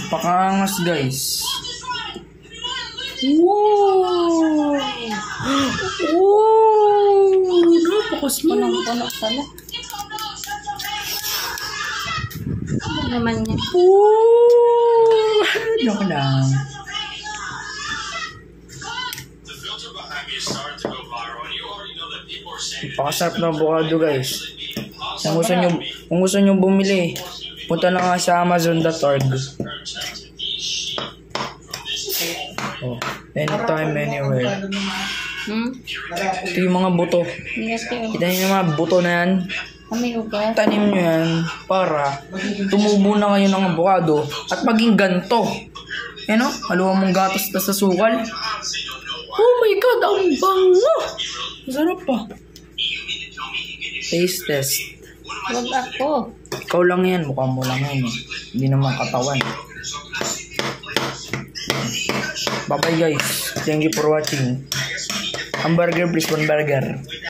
Pakangas guys. Wow! Oh! Napakas mo ng Punong-puno pala. Ano naman yan? Oh! Joke lang. Pakasarap ng avocado guys. Kung gusto nyo bumili, punta na nga sa Amazon.org. Oh, anytime, anywhere. Ito yung mga buto. Kita nyo yung mga buto na yan. Tanim nyo yan para tumubo na kayo ng avocado at maging ganto. Yan o, haluan mong gatas na sa sukal. Oh my god, ang bango! Masarap pa. Taste test. Huwag ako. Ikaw lang yan, mukha mo lang yan. Hindi naman katawan. Bye bye guys. Thank you for watching. Hamburger please, one burger.